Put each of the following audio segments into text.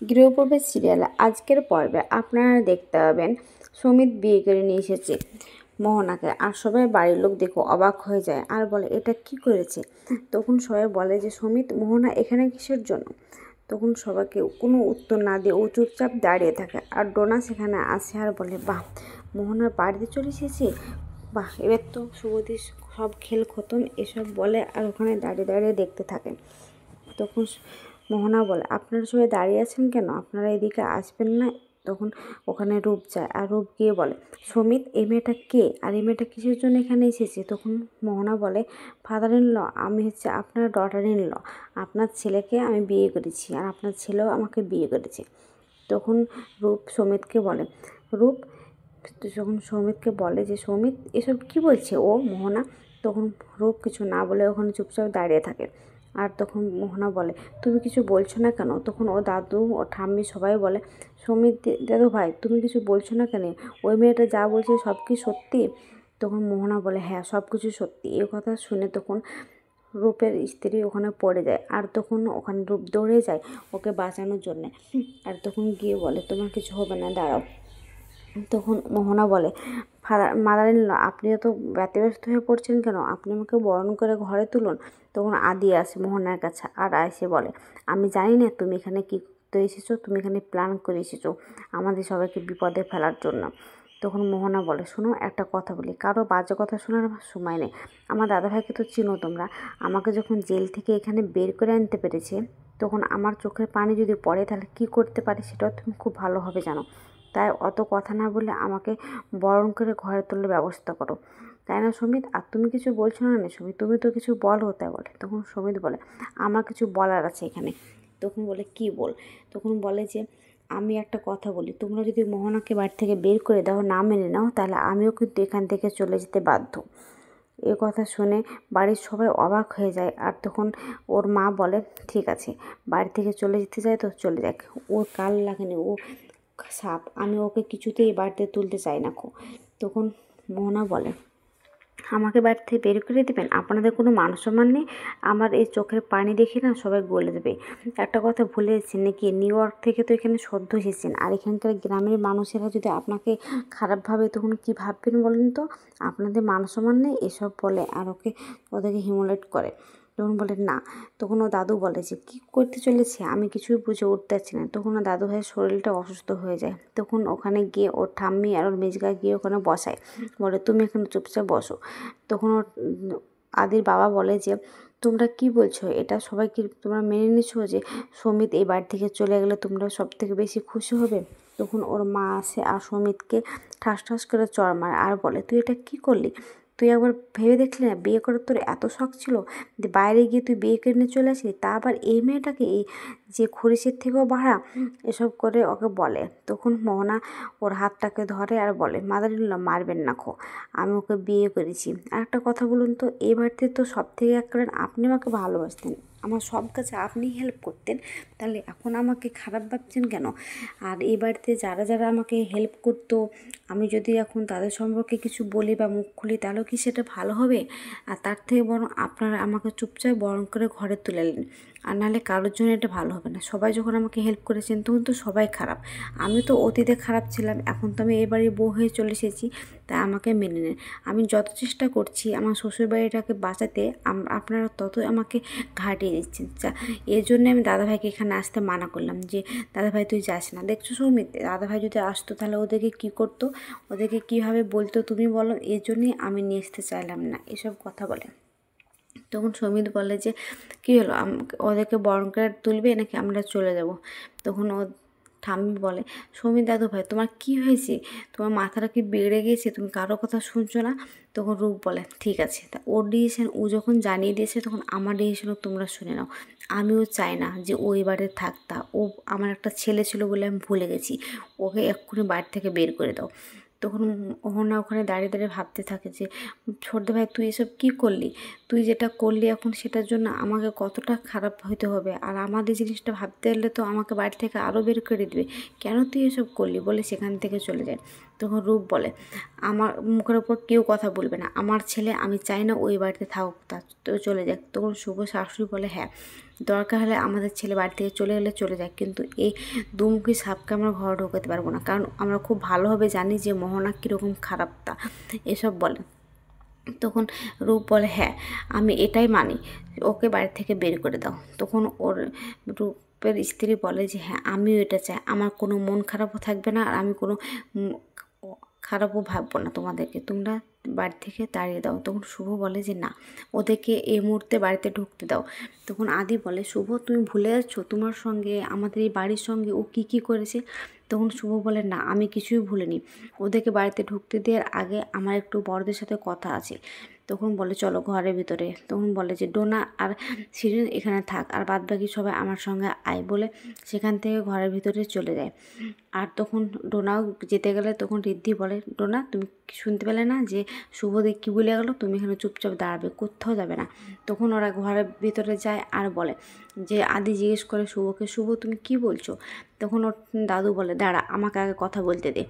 গৃহপ্রবেশ সিরিয়ালে আজকের পর্বে আপনারা দেখতে পাবেন সুমিত বিয়ে করে নিয়ে এসেছে মোহনাকে। আর সবাই বাড়ির লোক দেখে অবাক হয়ে যায় আর বলে এটা কি করেছে। তখন সবাই বলে যে সুমিত, মোহনা এখানে কিসের জন্য। তখন সবাইকে কোনো উত্তর না দিয়ে ও চুপচাপ দাঁড়িয়ে থাকে। আর ডোনা সেখানে আসে আর বলে, বাহ, মোহনার বাড়িতে চলে এসেছে, বাহ, এবার তো শুভদীর সব খেল খতম, এসব বলে আর ওখানে দাঁড়িয়ে দাঁড়িয়ে দেখতে থাকে। তখন মোহনা বলে, আপনারা সবাই দাঁড়িয়ে আছেন কেন, আপনারা এদিকে আসবেন না। তখন ওখানে রূপ যায় আর রূপ গিয়ে বলে, সুমিত, এই মেয়েটা কে আর এই মেয়েটা কিসের জন্য এখানে এসেছে। তখন মোহনা বলে, ফাদার ইন ল, আমি হচ্ছে আপনার ডটার ইন ল, আপনার ছেলেকে আমি বিয়ে করেছি আর আপনার ছেলেও আমাকে বিয়ে করেছে। তখন রূপ সমিতকে বলে, রূপ যখন সৌমিতকে বলে যে সৌমিত এসব কি বলছে ও মোহনা। তখন রূপ কিছু না বলে ওখানে চুপচাপ দাঁড়িয়ে থাকে। আর তখন মোহনা বলে, তুমি কিছু বলছো না কেন। তখন ও দাদু ও ঠাম্মি সবাই বলে, সৌমিত দাদু ভাই, তুমি কিছু বলছো না কেন, ওই মেয়েটা যা বলছে সব কি সত্যি। তখন মোহনা বলে, হ্যাঁ, সব কিছু সত্যি। এই কথা শুনে তখন রূপের স্ত্রী ওখানে পড়ে যায় আর তখন ওখানে রূপ দৌড়ে যায় ওকে বাঁচানোর জন্যে। আর তখন গিয়ে বলে, তোমার কিছু হবে না, দাঁড়াও। তখন মোহনা বলে, মাদার ইন ল, আপনি এত ব্যতিব্যস্ত হয়ে পড়ছেন কেন, আপনি আমাকে বরণ করে ঘরে তুলুন। তখন আদি আসে মোহনার কাছে আর এসে বলে, আমি জানি না তুমি এখানে কী করতে এসেছো, তুমি এখানে প্ল্যান করে এসেছো আমাদের সবাইকে বিপদে ফেলার জন্য। তখন মোহনা বলে, শোনো, একটা কথা বলি, কারো বাজে কথা শোনার আমার সময় নেই। আমার দাদাভাইকে তো চিনো তোমরা, আমাকে যখন জেল থেকে এখানে বের করে আনতে পেরেছে, তখন আমার চোখের পানি যদি পড়ে তাহলে কী করতে পারে সেটাও তুমি খুব ভালোভাবে জানো। তাই অত কথা না বলে আমাকে বরণ করে ঘরে তোলার ব্যবস্থা করো, তাই না সুমিত। আর তুমি কিছু বলছো না না সুমিত, তুমি তো কিছু বলো, তাই বলে। তখন সুমিত বলে, আমার কিছু বলার আছে এখানে। তখন বলে, কি বল। তখন বলে যে, আমি একটা কথা বলি, তোমরা যদি মোহনাকে বাড়ি থেকে বের করে দাও, না মেনে নাও, তাহলে আমিও কিন্তু এখান থেকে চলে যেতে বাধ্য। এ কথা শুনে বাড়ির সবাই অবাক হয়ে যায়। আর তখন ওর মা বলে, ঠিক আছে, বাড়ি থেকে চলে যেতে চায় তো চলে যাক, ওর কাল লাগেনি, ও সাপ, আমি ওকে কিছুতেই বাড়িতে তুলতে চাই না খো। তখন মোহনা বলে, আমাকে বাড়ি থেকে বের করে দেবেন, আপনাদের কোনো মান সম্মান নেই, আমার এই চোখের পানি দেখে না সবাই গলে দেবে। একটা কথা ভুলে যাচ্ছেন নাকি, নিউ ইয়র্ক থেকে তো এখানে সদ্য এসেছেন, আর এখানকার গ্রামের মানুষেরা যদি আপনাকে খারাপ ভাবে তখন কী ভাববেন বলেন তো, আপনাদের মান সম্মান নেই, এসব বলে আর ওদেরকে হিমোলেট করে। তখন বলে না। তখন ও দাদু বলে যে, কী করতে চলেছে আমি কিছুই বুঝে উঠতে পারছি না। তখন ও দাদু ভাইয়ের শরীরটা অসুস্থ হয়ে যায়। তখন ওখানে গিয়ে ওর ঠাম্মি আর ওর মেজগা গিয়ে ওখানে বসায়, বলে তুমি এখানে চুপচাপ বসো। তখন ওর আদির বাবা বলে যে, তোমরা কি বলছো, এটা সবাই কি তোমরা মেনে নিছো যে সমিত এই বাড়ি থেকে চলে গেলে তোমরা সব থেকে বেশি খুশি হবে। তখন ওর মা আসে আর সমিতকে ঠাস ঠাস করে চড় মারে আর বলে, তুই এটা কি করলি, তুই একবার ভেবে দেখলি না, বিয়ে করার তোর এত শখ ছিল, যে বাইরে গিয়ে তুই বিয়ে করে নিয়ে চলে আসলি, তা আবার এই মেয়েটাকে, এই যে খরিসের থেকেও বাড়া, এসব করে ওকে বলে। তখন মোহনা ওর হাতটাকে ধরে আর বলে, মাদার ইন ল, মারবেন না খো, আমি ওকে বিয়ে করেছি। আর একটা কথা বলুন তো, এই বাড়িতে তো সব থেকে এক করেন আপনি আমাকে ভালোবাসতেন, আমার সব কাছে আপনি হেল্প করতেন, তাহলে এখন আমাকে খারাপ ভাবছেন কেন। আর এই বাড়িতে যারা যারা আমাকে হেল্প করতো, আমি যদি এখন তাদের সম্পর্কে কিছু বলি বা মুখ খুলি, তাহলেও কি সেটা ভালো হবে। আর তার থেকে বরং আপনারা আমাকে চুপচাপ বরণ করে ঘরে তুলে নেন, আর নাহলে কারোর জন্য এটা ভালো হবে না। সবাই যখন আমাকে হেল্প করেছেন তখন তো সবাই খারাপ, আমি তো অতীতে খারাপ ছিলাম, এখন তো আমি এই বাড়ির বউ হয়ে চলে এসেছি, তাই আমাকে মেনে নেন। আমি যত চেষ্টা করছি আমার শ্বশুরবাড়িটাকে বাঁচাতে, আপনারা ততই আমাকে ঘাটিয়ে দিচ্ছেন। এর জন্যে আমি দাদাভাইকে এখানে আসতে মানা করলাম, যে দাদাভাই তুই যাস না। দেখছো সৌমিত, দাদাভাই যদি আসতো তাহলে ওদেরকে কী করতো, ওদেরকে কীভাবে বলতো তুমি বলো, এর জন্যই আমি নিয়ে আসতে চাইলাম না, এসব কথা বলে। তখন সমিত বলে যে, কী হলো, ওদেরকে বরণ করে তুলবে নাকি আমরা চলে যাব। তখন ও ঠাম্মি বলে, সৌমিত দাদু ভাই, তোমার কি হয়েছে, তোমার মাথাটা কি বেড়ে গেছে, তুমি কারো কথা শুনছো না। তখন রূপ বলে, ঠিক আছে, তা ওর ডিসিশন ও যখন জানিয়ে দিয়েছে, তখন আমার ডিসিশনও তোমরা শুনে নাও। আমিও চাই না যে ও এই বাড়িতে থাকতা, ও আমার একটা ছেলে ছিল বলে আমি ভুলে গেছি, ওকে এক্ষুনি বাড়ি থেকে বের করে দাও। তখন ওখানে দাঁড়িয়ে দাঁড়িয়ে ভাবতে থাকে যে, ছোটদা ভাই তুই এসব কী করলি, তুই যেটা করলি এখন সেটার জন্য আমাকে কতটা খারাপ হতে হবে, আর আমাদের জিনিসটা ভাবতে হলে তো আমাকে বাড়ি থেকে আরও বের করে দিবে, কেন তুই এসব করলি বলে সেখান থেকে চলে যায়। তখন রূপ বলে, আমার মুখের ওপর কেউ কথা বলবে না, আমার ছেলে, আমি চাই না ওই বাড়িতে থাকুক, তা তো চলে যাক। তখন শুভ শাশুড়ি বলে, হ্যাঁ দরকার হলে আমাদের ছেলে বাড়ি থেকে চলে গেলে চলে যায়, কিন্তু এই দুমুখী সাপকে আমরা ঘরে ঢোকাতে পারবো না, কারণ আমরা খুব ভালোভাবে জানি যে মোহনা কীরকম খারাপ তা এসব বলে। তখন রূপ বলে, হ্যাঁ আমি এটাই মানি, ওকে বাড়ি থেকে বের করে দাও। তখন ওর রূপের স্ত্রী বলে যে, হ্যাঁ আমিও এটা চাই, আমার কোনো মন খারাপও থাকবে না, আর আমি কোনো খারাপও ভাববো না তোমাদেরকে, তোমরা বাড়ি থেকে তাড়িয়ে দাও। তখন শুভ বলে যে, না ওদেরকে এই মুহূর্তে বাড়িতে ঢুকতে দাও। তখন আদি বলে, শুভ তুমি ভুলে যাচ্ছ তোমার সঙ্গে আমাদের এই বাড়ির সঙ্গে ও কী কী করেছে। তখন শুভ বলে, না আমি কিছুই ভুলিনি, ওদেরকে বাড়িতে ঢুকতে দেওয়ার আগে আমার একটু বড়দের সাথে কথা আছে। তখন বলে, চলো ঘরের ভিতরে। তখন বলে যে, ডোনা আর শিরিন এখানে থাক, আর বাদবাকি সবাই আমার সঙ্গে আয় বলে সেখান থেকে ঘরের ভিতরে চলে যায়। আর তখন ডোনাও যেতে গেলে তখন ঋদ্ধি বলে, ডোনা তুমি শুনতে পেলে না যে শুভদেব কী বলে গেলো, তুমি এখানে চুপচাপ দাঁড়াবে, কোথাও যাবে না। তখন ওরা ঘরের ভিতরে যায় আর বলে যে, আদি জিজ্ঞেস করে শুভকে, শুভ তুমি কি বলছো। তখন ওর দাদু বলে, দাঁড়া আমাকে আগে কথা বলতে দে,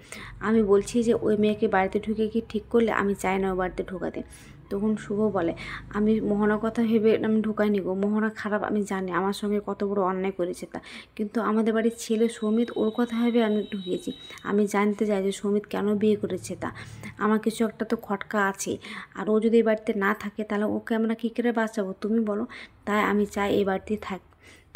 আমি বলছি যে ওই মেয়েকে বাড়িতে ঢুকে কি ঠিক করলে, আমি চাই না ওই বাড়িতে ঢোকাতে। তখন শুভ বলে, আমি মোহনার কথা ভেবে আমি ঢুকাইনি গো, মোহনা খারাপ আমি জানি, আমার সঙ্গে কত বড় অন্যায় করেছে তা, কিন্তু আমাদের বাড়ির ছেলে সৌমিত, ওর কথা ভেবে আমি ঢুকিয়েছি। আমি জানতে চাই যে সৌমিত কেন বিয়ে করেছে তা, আমার কিছু একটা তো খটকা আছে, আর ও যদি এই বাড়িতে না থাকে তাহলে ওকে আমরা কী করে বাঁচাবো তুমি বলো, তাই আমি চাই এই বাড়িতেই থাক।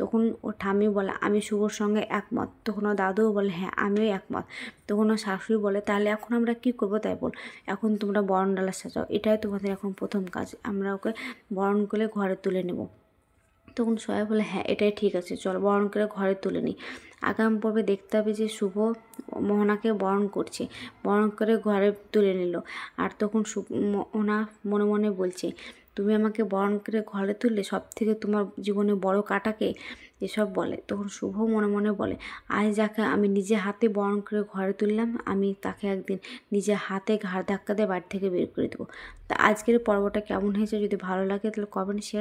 তখন ও ঠাম্মি বলে, আমি শুভর সঙ্গে একমত। তখন ও দাদুও বলে, হ্যাঁ আমিও একমত। তখন ও শাশুড়ি বলে, তাহলে এখন আমরা কি করবো তাই বল, এখন তোমরা বরণডালা সাজাও, এটাই তোমাদের এখন প্রথম কাজ, আমরা ওকে বরণ করে ঘরে তুলে নেব। তখন সবাই বলে, হ্যাঁ এটাই ঠিক আছে, চল বরণ করে ঘরে তুলে নিই। আগামী পর্বে দেখতে হবে যে শুভ মোহনাকে বরণ করছে, বরণ করে ঘরে তুলে নিল। আর তখন মোহনা মনে মনে বলছে, তুমি আমাকে বরণ করে ঘরে তুললে, সব থেকে তোমার জীবনে বড় কাটাকে, এসব বলে। তখন শুভ মনে মনে বলে, আজ যাকে আমি নিজে হাতে বরণ করে ঘরে তুললাম, আমি তাকে একদিন নিজে হাতে ঘাড় ধাক্কা দিয়ে বাড়ি থেকে বের করে দেবো। তা আজকের পর্বটা কেমন হয়েছে, যদি ভালো লাগে তাহলে কমেন্ট শেয়ার